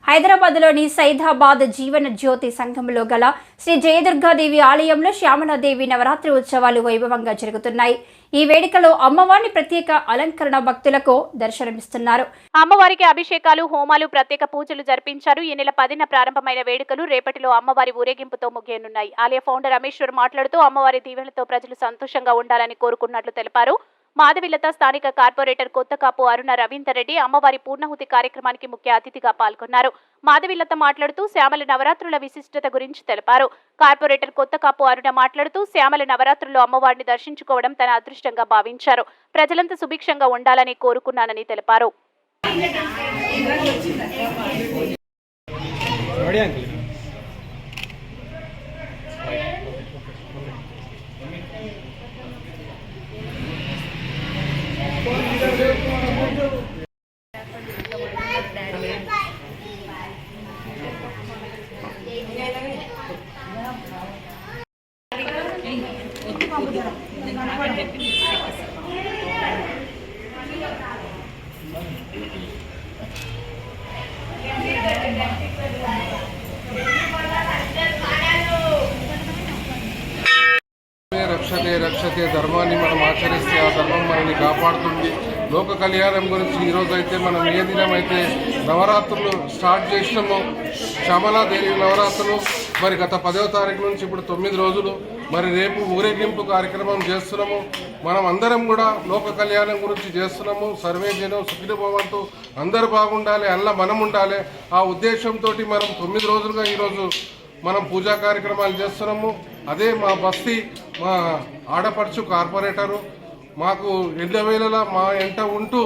హైదరాబాద్లోని సైదాబాద్ జీవన జ్యోతి సంఘంలో గల శ్రీ జయదుర్గాదేవి ఆలయంలో శ్యామలాదేవి నవరాత్రి ఉత్సవాలు వైభవంగా జరుగుతున్నాయి. ఈ వేడుకలో అమ్మవారిని ప్రత్యేక అలంకరణ భక్తులకు దర్శనమిస్తున్నారు. అమ్మవారికి అభిషేకాలు, హోమాలు, ప్రత్యేక పూజలు జరిపించారు. ఈ నెల 10న ప్రారంభమైన వేడుకలు రేపటిలో అమ్మవారి ఊరేగింపుతో ముగియనున్నాయి. ఆలయ ఫౌండర్ రమేశ్వర్ మాట్లాడుతూ అమ్మవారి దీవెనలతో ప్రజలు సంతోషంగా ఉండాలని కోరుకున్నట్లు తెలిపారు. మాధవిలత స్థానిక కార్పొరేటర్ కొత్తకాపు అరుణ రవీందర్ రెడ్డి అమ్మవారి పూర్ణాహుతి కార్యక్రమానికి ముఖ్య అతిథిగా పాల్గొన్నారు. మాధవిలత మాట్లాడుతూ శ్యామల నవరాత్రుల విశిష్టత గురించి తెలిపారు. కార్పొరేటర్ కొత్తకాపు అరుణ మాట్లాడుతూ శ్యామల నవరాత్రుల్లో అమ్మవారిని దర్శించుకోవడం తన అదృష్టంగా భావించారు. ప్రజలంతా సుభిక్షంగా ఉండాలని కోరుకున్నానని తెలిపారు. రక్షతే రక్షతే ధర్మాన్ని మనం ఆచరిస్తే ఆ ధర్మం మనల్ని కాపాడుతుంది. లోక కళ్యాణం గురించి ఈరోజు అయితే మనం ఏ దినం అయితే నవరాత్రులు స్టార్ట్ చేసినామో శ్యామలాదేవి నవరాత్రులు మరి గత 10వ తారీఖు నుంచి ఇప్పుడు 9 రోజులు మరి రేపు ఊరేగింపు కార్యక్రమం చేస్తున్నాము. మనం అందరం కూడా లోక కళ్యాణం గురించి చేస్తున్నాము. సర్వే జనం సుఖినో భవంతు, అందరూ బాగుండాలి, అల్ల మనం ఉండాలి. ఆ ఉద్దేశంతో మనం 9 రోజులుగా ఈరోజు మనం పూజా కార్యక్రమాలు చేస్తున్నాము. అదే మా బస్తీ మా ఆడపడుచు కార్పొరేటరు మాకు ఎల్లవేళలా మా ఎంట ఉంటూ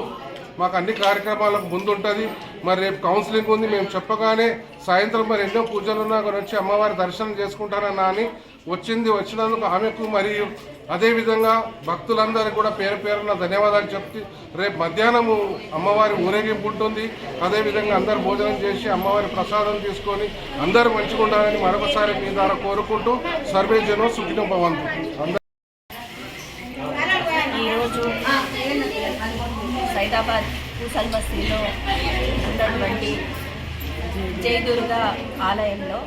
మాకు అన్ని కార్యక్రమాలకు ముందుంటుంది. మరి రేపు కౌన్సిలింగ్ ఉంది, మేము చెప్పగానే సాయంత్రం మరి ఎన్నో పూజలు ఉన్నా కూడా వచ్చి అమ్మవారి దర్శనం చేసుకుంటారన్నా అని వచ్చినందుకు ఆమెకు మరియు అదేవిధంగా భక్తులందరికీ కూడా పేరు పేరున ధన్యవాదాలు చెప్తూ రేపు మధ్యాహ్నము అమ్మవారి ఊరేగింపు ఉంటుంది. అదేవిధంగా అందరు భోజనం చేసి అమ్మవారి ప్రసాదం తీసుకొని అందరూ మంచిగా ఉండాలని మరొకసారి మీ ద్వారా కోరుకుంటూ సర్వే జనం సుఖినో భవంతు. ఈరోజు సైదాబాద్ పూసల్ బస్తీలో ఉన్నటువంటి జయదుర్గా ఆలయంలో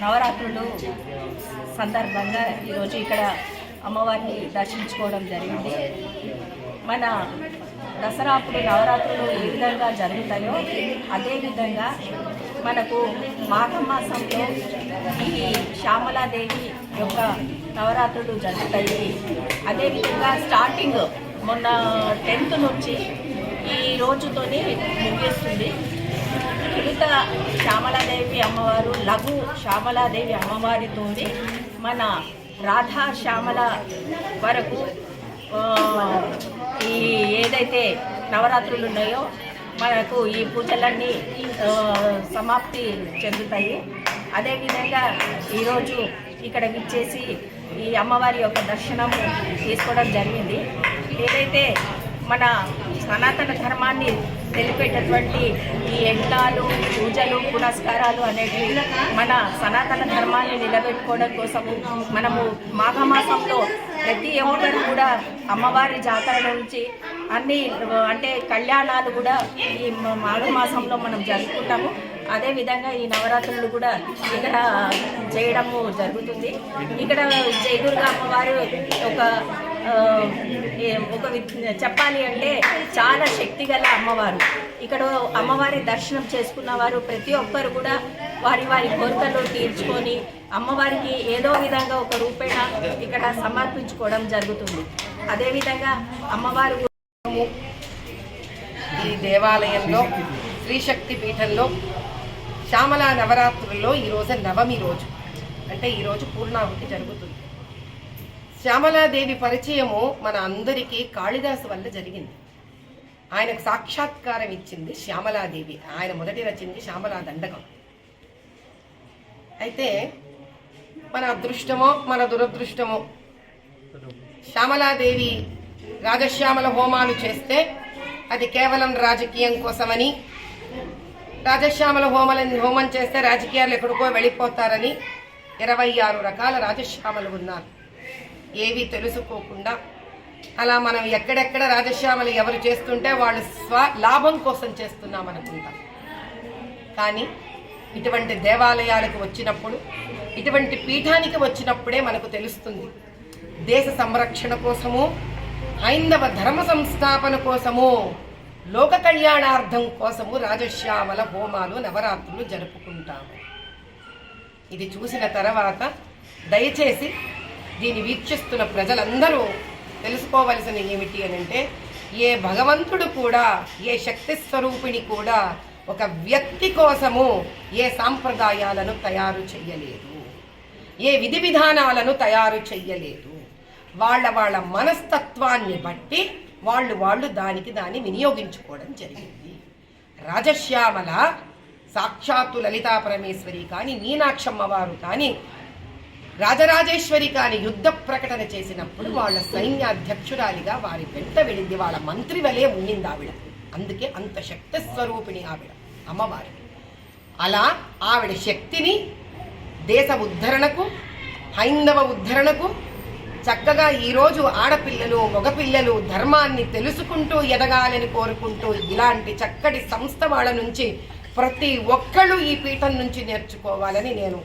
నవరాత్రులు సందర్భంగా ఈరోజు ఇక్కడ అమ్మవారిని దర్శించుకోవడం జరిగింది. మన దసరా అప్పుడు నవరాత్రులు ఏ విధంగా జరుగుతాయో అదేవిధంగా మనకు మాఘమాసంలో ఈ శ్యామలాదేవి యొక్క నవరాత్రులు జరుగుతాయి. అదేవిధంగా స్టార్టింగ్ మొన్న 10th నుంచి ఈ రోజుతోని ముగిస్తుంది. తొలుత శ్యామలాదేవి అమ్మవారు, లఘు శ్యామలాదేవి అమ్మవారితో మన రాధా శ్యామల వరకు ఈ ఏదైతే నవరాత్రులు ఉన్నాయో మనకు ఈ పూజలన్నీ సమాప్తి చెందుతాయి. అదేవిధంగా ఈరోజు ఇక్కడ విచ్చేసి ఈ అమ్మవారి యొక్క దర్శనం తీసుకోవడం జరిగింది. ఏదైతే మన సనాతన ధర్మాన్ని తెలిపేటటువంటి ఈ యజ్ఞాలు, పూజలు, పునస్కారాలు అనేటివి మన సనాతన ధర్మాన్ని నిలబెట్టుకోవడం కోసము మనము మాఘమాసంలో ప్రతి ఒక్కరు కూడా అమ్మవారి జాతర నుంచి అన్ని అంటే కళ్యాణాలు కూడా ఈ మాఘమాసంలో మనం జరుపుకుంటాము. అదేవిధంగా ఈ నవరాత్రులు కూడా ఇక్కడ చేయడము జరుగుతుంది. ఇక్కడ జయదుర్గా అమ్మవారు ఒక చెప్పాలి అంటే చాలా శక్తిగల అమ్మవారు. ఇక్కడ అమ్మవారి దర్శనం చేసుకున్న వారు ప్రతి ఒక్కరు కూడా వారి వారి కోరికలు తీర్చుకొని అమ్మవారికి ఏదో విధంగా ఒక రూపేణ ఇక్కడ సమర్పించుకోవడం జరుగుతుంది. అదేవిధంగా అమ్మవారు ఈ దేవాలయంలో శ్రీశక్తి పీఠంలో శ్యామల నవరాత్రుల్లో ఈరోజు 9వ రోజు, అంటే ఈరోజు పూర్ణాహుతి జరుగుతుంది. శ్యామలాదేవి పరిచయము మన అందరికీ కాళిదాసు వల్ల జరిగింది. ఆయనకు సాక్షాత్కారం ఇచ్చింది శ్యామలాదేవి. ఆయన మొదటి రచింది శ్యామలా దండకం. అయితే మన అదృష్టమో మన దురదృష్టమో శ్యామలాదేవి రాజశ్యామల హోమాలు చేస్తే అది కేవలం రాజకీయం కోసమని, రాజశ్యామల హోమం చేస్తే రాజకీయాలు ఎక్కడికో వెళ్ళిపోతారని 26 రకాల రాజశ్యామలు ఉన్నారు. ఏవి తెలుసుకోకుండా అలా మనం ఎక్కడెక్కడ రాజశ్యామలు ఎవరు చేస్తుంటే వాళ్ళు లాభం కోసం చేస్తున్నాం అనుకుంటాం. కానీ ఇటువంటి దేవాలయాలకు వచ్చినప్పుడు, ఇటువంటి పీఠానికి వచ్చినప్పుడే మనకు తెలుస్తుంది దేశ సంరక్షణ కోసము, హైందవ ధర్మ సంస్థాపన కోసము, లోక కళ్యాణార్థం కోసము రాజశ్యామల హోమాలు నవరాత్రులు జరుపుకుంటాము. ఇది చూసిన తర్వాత దయచేసి దీన్ని వీక్షిస్తున్న ప్రజలందరూ తెలుసుకోవలసిన ఏమిటి అని అంటే, ఏ భగవంతుడు కూడా, ఏ శక్తి స్వరూపిణి కూడా ఒక వ్యక్తి కోసము ఏ సాంప్రదాయాలను తయారు చెయ్యలేదు, ఏ విధి విధానాలను తయారు చెయ్యలేదు. వాళ్ళ మనస్తత్వాన్ని బట్టి వాళ్ళు దాన్ని వినియోగించుకోవడం జరిగింది. రాజశ్యామల సాక్షాత్తు లలితా పరమేశ్వరి కానీ, మీనాక్షమ్మ వారు కానీ, రాజరాజేశ్వరి కానీ యుద్ధ ప్రకటన చేసినప్పుడు వాళ్ళ సైన్యాధ్యక్షురాలిగా వారి వెంట వెళ్ళింది. వాళ్ళ మంత్రి వలె ఉండింది ఆవిడ. అందుకే అంత శక్తి స్వరూపిణి ఆవిడ అమ్మవారి. అలా ఆవిడ శక్తిని దేశ ఉద్ధరణకు, హైందవ ఉద్ధరణకు చక్కగా ఈరోజు ఆడపిల్లలు, మగపిల్లలు ధర్మాన్ని తెలుసుకుంటూ ఎదగాలని కోరుకుంటూ ఇలాంటి చక్కటి సంస్థ వాళ్ళ నుంచి ప్రతి ఒక్కళ్ళు ఈ పీఠం నుంచి నేర్చుకోవాలని నేను